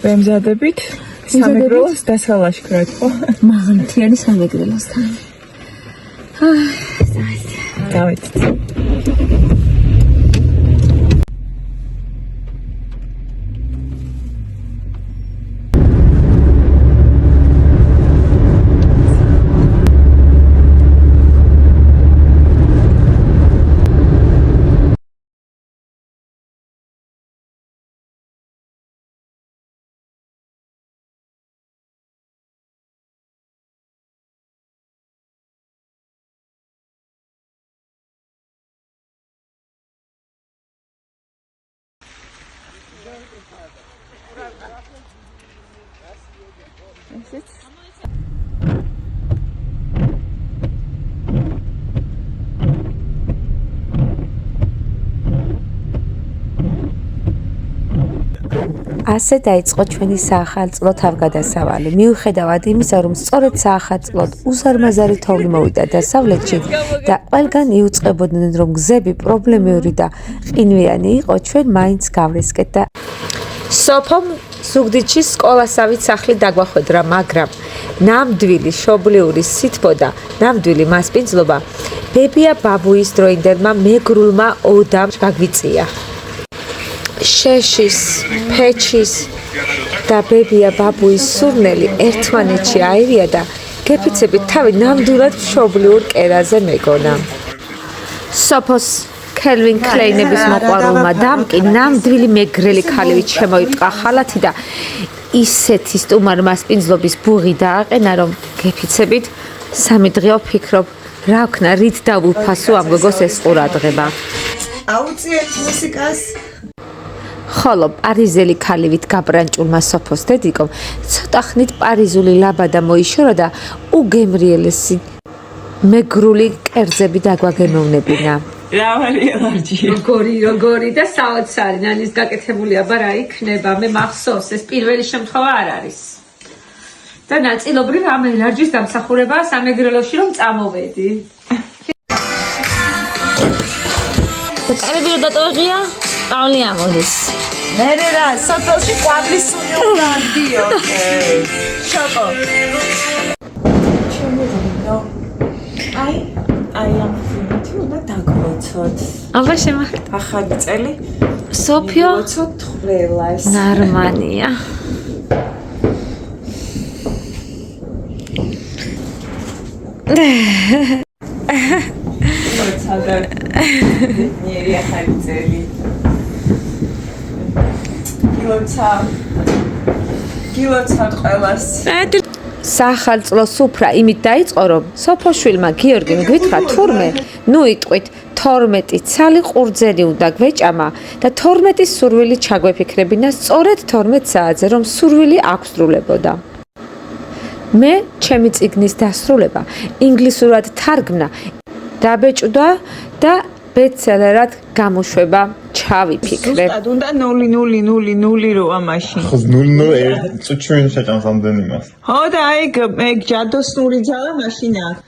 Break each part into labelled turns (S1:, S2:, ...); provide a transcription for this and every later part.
S1: ვემზადებით სამეგრელოს დასალაშქრად, ხო?
S2: მაღალმთიანი სამეგრელოსთან.
S1: დავით.
S3: ასე დაიწყო ჩვენი საახალწლო თავგადასავალი. მიუხედავად იმისა, რომ სწორედ საახალწლოდ უზარმაზარი თოვლი მოვიდა დასავლეთში და ყველგან იუწყებოდნენ, რომ გზები პრობლემური და ყინვიანი იყო, ჩვენ მაინც გავრისკეთ და სოფომ ზუგდიდში სკოლასავით სახლი დაგვახვედრა, მაგრამ ნამდვილი შობლიური სითბო და ნამდვილი მასპინძლობა ბებია ბაბუის დროინდელმა მეგრულმა ოდამ გაგვიწია. შეშის, ფეჩის და ბებია ბაბუის სურნელი ერთმანეთში აირია და გეფიცებით თავი ნამდვილად მშობლიურ კერაზე მეგონა. სოფოს კელვინ კლეინების მოყვარულმა დამკი ნამდვილი მეგრელი ქალივით შემოიტყა ხალათი და ისეთი სტუმარ მასპინძლობის ბუღი დააყენა, რომ გეფიცებით სამი დღეო ფიქრობ, რა ვქნა, რით დავუფასო ამ გოგოს ეს ყურადღება.
S1: აუციეთ მუსიკას.
S3: ხოლო პარიზელი ქალივით გაბრანჭულმა სოფოს დედიკომ ცოტა ხნით პარიზული ლაბადა მოიშორა და უგემრიელესი მეგრული კერძები დაგვაგემოვნებინა.
S1: რავალი ელარჯი.
S2: როგორი და საოცარი ნანის გაკეთებული აბა რა იქნება? მე მახსოვს, ეს პირველი შემთხვევა არ არის. და ნაწილობრივ ამ ელარჯის დამსახურებაა სამეგრელოში რომ წამოვედი.
S4: კარები რომ დატოვებია, პავლი ამოდის.
S1: მერე რა, სოფელში ყვავლის სუნი უნდა დიოქე. შოკო. შემოგვიდო. აი ამ ფილმი უნდა დაგვოცოთ.
S3: აბა შემახერხეთ.
S1: ახალი წელი.
S3: სოფიო
S1: ვიცოთ ყველას.
S3: ნარმანია.
S1: ცადა ნიერი ახალი წელი. გილოცავთ ყველას.
S3: საახალწლო სუფრა იმით დაიწყო, რომ სოფოშვილმა გიორგიმ გვითხრა თურმე, ნუ იტყვით 12 ცალი ყურძენი უნდა გვეჭამა და 12 სურვილი ჩაგვეფიქრებინა სწორედ 12 საათზე, რომ სურვილი აღსრულებოდა. მე ჩემი წიგნის დასრულება ინგლისურად თარგმნა დაბეჭდა და ბესტსელერად გამოშვება ჩავიფიქრე.
S1: ზუსტად უნდა 0.000 როა მაშინ.
S5: ხო 0.0 წუთში შეჭამს ამდენი მას.
S1: ხო და აი ეგ ჯადოსნური ძალა მაშინ აქვს.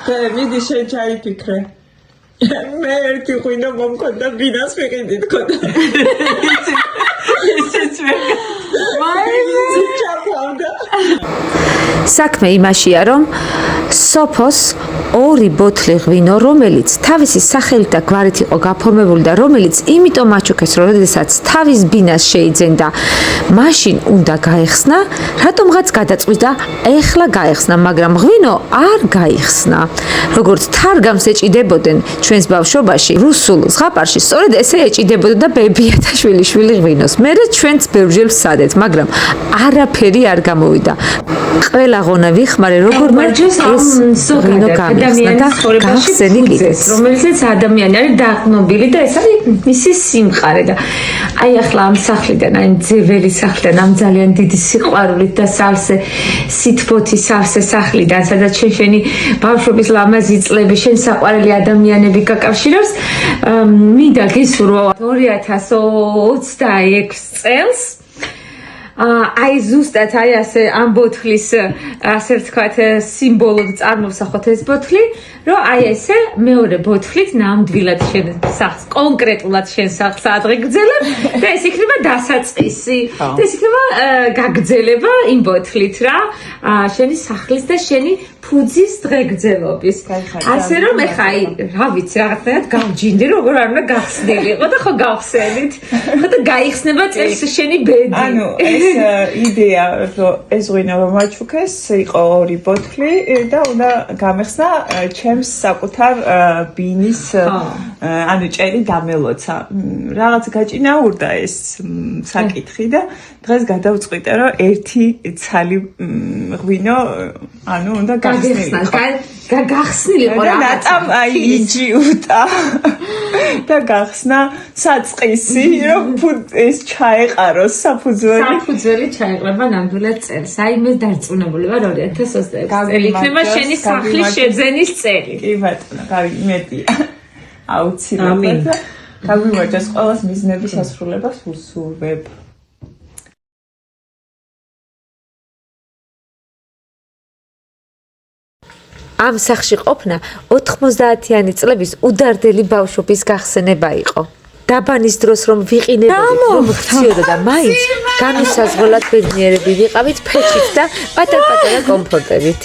S1: და მიდი შენ ჩაიფიქრე. მე ერთი ღვინო მომქონდა ბინას ვიყიდი თქონდა. ისიც მე. მაინც ჩაფავდა.
S3: საქმე იმაშია, რომ სოფოს 2 ბოთლი ღვინო, რომელიც თავისი სახელით და გვარით იყო გაფორმებული და რომელიც იმიტომ აჩუქეს, რომ როდესაც თავის ბინას შეიძენდა, მაშინ უნდა გაეხსნა, რატომღაც გადაწყვიტა ეხლა გაეხსნა, მაგრამ ღვინო არ გაიხსნა. როგორც თარგამს ეჭიდებოდნენ ჩვენს ბავშვობაში, რუსულ ზღაპარში სწორედ ესე ეჭიდებოდა და ბებიათა შვილი ღვინოს. მერე ჩვენც ბევრჯერ ვსადეთ, მაგრამ არაფერი არ გამოვიდა. ყველა ღონა ვიხმარე, როგორ ეს ღვინო გამიხსნა და გავხსენი კიდეც.
S2: რომელზეც ადამიანი არის დაყნობილი და ეს არის მისი სიმყარე და აი ახლა ამ სახლიდან, აი ძეველი სახლიდან, ამ ძალიან დიდი სიყვარულით და სავსე სითბოთი სავსე სახლიდან, სადაც შენი ბავშვობის ლამაზი წლები, შენ საყვარელი ადამიანები გაკავშირებს, მინდა გისურვო 2026 წელს აი ზუსტად აი ასე ამ ბოთლის ასე ვთქვათ სიმბოლოდ წარმოვსახოთ ეს ბოთლი, რომ აი ესე მეორე ბოთლით ნამდვილად შენ სახს კონკრეტულად შენ სახს ადღეგრძელებ და ეს იქნება დასაწყისი. და ეს იქნება გაგრძელება იმ ბოთლით რა, შენი სახლის და შენი ფუძის დღეგრძელობის. ასე რომ ეხა აი რა ვიცი რაღაცნაირად გავჯინდი როგორ არ უნდა გახსნილიყო და ხო გავხსენით. ხო და გაიხსნება წელს შენი ბედი.
S1: ანუ ეს იდეა რომ ეს ღვინო რომ მაჩუქეს იყო ორი ბოთლი და უნდა გამეხსნა ჩემს საკუთარ ბინის ანუ ჭერი დამელოცა. რაღაც გაჭინაურდა ეს საკითხი და დღეს გადავწყვიტე რომ ერთი ცალი ღვინო ანუ უნდა
S2: გახსნილიყო
S1: და ნატამ აი იჯიუტა და გახსნა საწყისი რომ ეს ჩაეყაროს
S2: საფუძველი ჩაეყრება ნამდვილად წელს. აი მე დარწმუნებული ვარ 2026 წელი იქნება შენი სახლის შეძენის წელი.
S1: კი ბატონო, იმედია. აუცილებლად და გაგვიმარჯოს ყველას მიზნების ასრულებას უსურვებ.
S3: ამ სახში ყოფნა 90-იანი წლების უდარდელი ბავშვობის გახსენება იყო. დაბანის დროს რომ ვიყინებოდით, რომ გქციოდა და მაინც განუსაზღვრელად ბედნიერები ვიყავით ფეჩით და პატარ-პატარა კომფორტებით.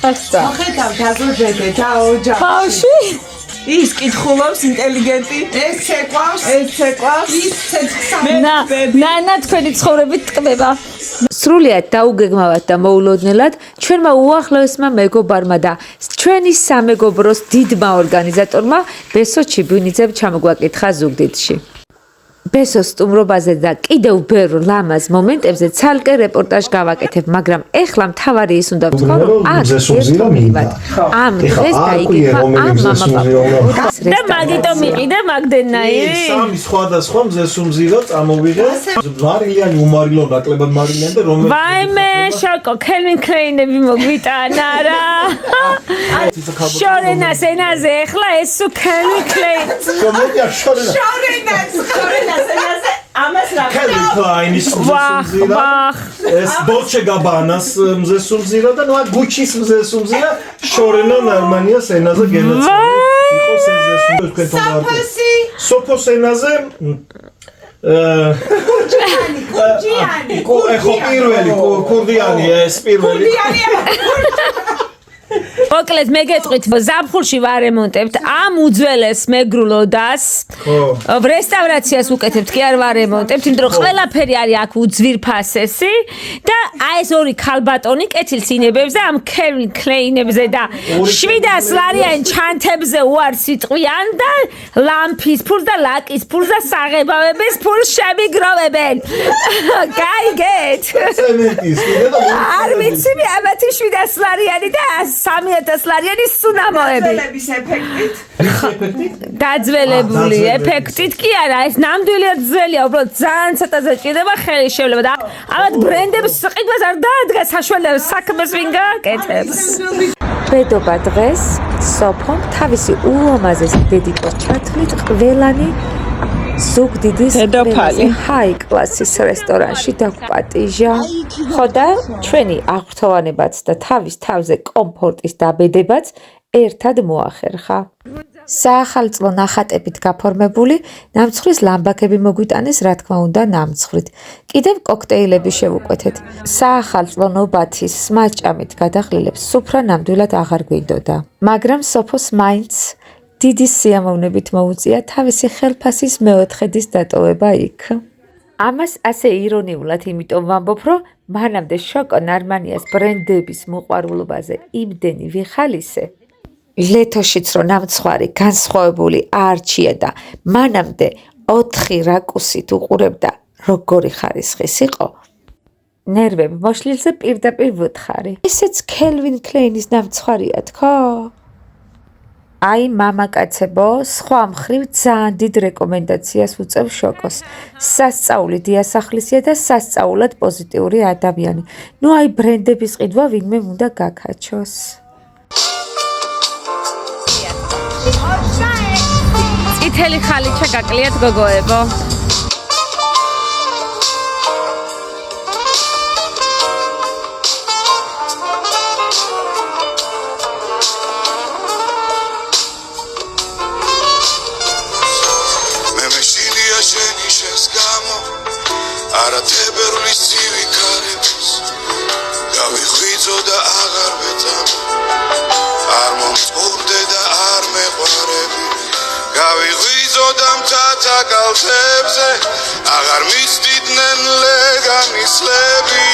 S1: მოხედავთ აზრდები და ოჯახი.
S4: ბავშვი
S1: ის კითხულობს ინტელიგენტი. ეს ცეკვავს. ის ცეცხლსა.
S4: ნანა თქვენი ცხოვრებით ტკბება.
S3: სრულიად დაუგეგმავად და მოულოდნელად ჩვენმა უახლოესმა მეგობარმა და ჩვენი სამეგობროს დიდმა ორგანიზატორმა ბესო ჩიბუნიძემ ჩამოგვაკითხა ზუგდიდში. ბესოს სტუმრობაზე და კიდევ ბევრ ლამაზ მომენტებზე ცალკე რეპორტაჟ გავაკეთებ, მაგრამ ეხლა მთავარი ის უნდა ვთქვა, რომ აქ ერთობლივად ამ დღეს დაიგება ამ მამაპაპას
S4: და მაგიტომ იყიდე მაგდენაირი.
S6: სამი სხვადასხვა მზესუმზირო წამოვიღე. მარილიანი უმარილო ნაკლებად მარილიანი და რომელიც
S4: ვაიმე შოკო კელვინ კლეინები მოგვიტანა რა. შორენას ენაზე ეხლა ეს სულ კელვინ კლეინ.
S6: კომედია შორენა.
S1: ამას რა
S6: კელვინ კლაინის მზესუმზირო. ეს დოლჩე გაბანას მზესუმზირო და ნუ გუჩის მზესუმზირო შორენა ნორმანიას ენაზე გენაცვლება. იყოს ეს მზესუმზირო თქვენ თვითონ. სოფოს ენაზე კურდიანი. ხო პირველი კურდიანი ეს პირველი.
S4: მოკლედ მე გეტყვით ზაფხულში ვარემონტებთ ამ უძველეს მეგრულოდას რესტავრაციას უკეთებთ კი არ ვარემონტებთ იმიტომ რომ ყველაფერი არის აქ უძვირფასესი და აი ეს ორი ქალბატონი კეთილს ინებებზე ამ კელვინ კლეინებზე და 700 ლარიან ჩანთებზე უარს იტყვიან და ლამფის ფულს და ლაკის ფულს და საღებავების ფულს შემიგროვებენ გაიგეთ არ ვიცი მე ამათი 700 ლარიანი და 3000 ლარიანი სუნამოები. დაძველებული ეფექტით კი არა, ეს ნამდვილი ძველია, უბრალოდ ძალიან ცოტაზე ჭირდება ხელი შევლება და ამათ ბრენდებს ყიდვას არ დაადგა საშუალებას საქმეს ვინ გააკეთებს.
S3: ბედობა დღეს სოფომ თავისი ულამაზესი დედიკოს ჩათვლით ყველანი ზუგდიდის ჰაი კლასის რესტორანში დაგვპატიჟა. ხო და ჩვენი აღფრთოვანებაც და თავის თავზე კომფორტის დაბედებაც ერთად მოახერხა. საახალწლო ნახატებით გაფორმებული ნამცხვრის ლამბაქები მოგვიტანეს რა თქმა უნდა ნამცხრით. კიდევ კოქტეილები შევუკვეთეთ. საახალწლო ნობათის სმაჭამით გადაღლილებს სუფრა ნამდვილად აღარ გვინდოდა. მაგრამ სოფოს მაინც დიდი სიამოვნებით მოუწია თავისი ხელფასის მეოთხედის დატოვება იქ. ამას ასე ირონიულად იმიტომ ვამბობ, რომ მანამდე შოკო ნარმანიას ბრენდების მოყვარულობაზე იმდენი ვიხალისე. ლეთოშიც რო ნამცხვარი განსხვავებული არჩია და მანამდე 4 რაკუსით უყურებდა როგორი ხარისხის იყო. ნერვებ მოშლილზე პირდაპირ ვუთხარი. ესეც კელვინ კლეინის ნამცხვარია თქო? აი მამაკაცებო, სხვა მხრივ ძალიან დიდ რეკომენდაციას უწევ შოკოს. სასწაული დიასახლისია და სასწაულად პოზიტიური ადამიანი. ნუ აი ბრენდების ყიდვა ვინმე უნდა გაქაჩოს.
S4: წითელი ხალიჩა გაკლიათ გოგოებო.
S7: მათებერლის ცივი ქარების გავიხვიძო და აღარ ვეწამ არ მომწყურდე და არ მეყვარები გავიხვიძო და მთათა კალთებზე აღარ მისდიდნენ ლეგამისლები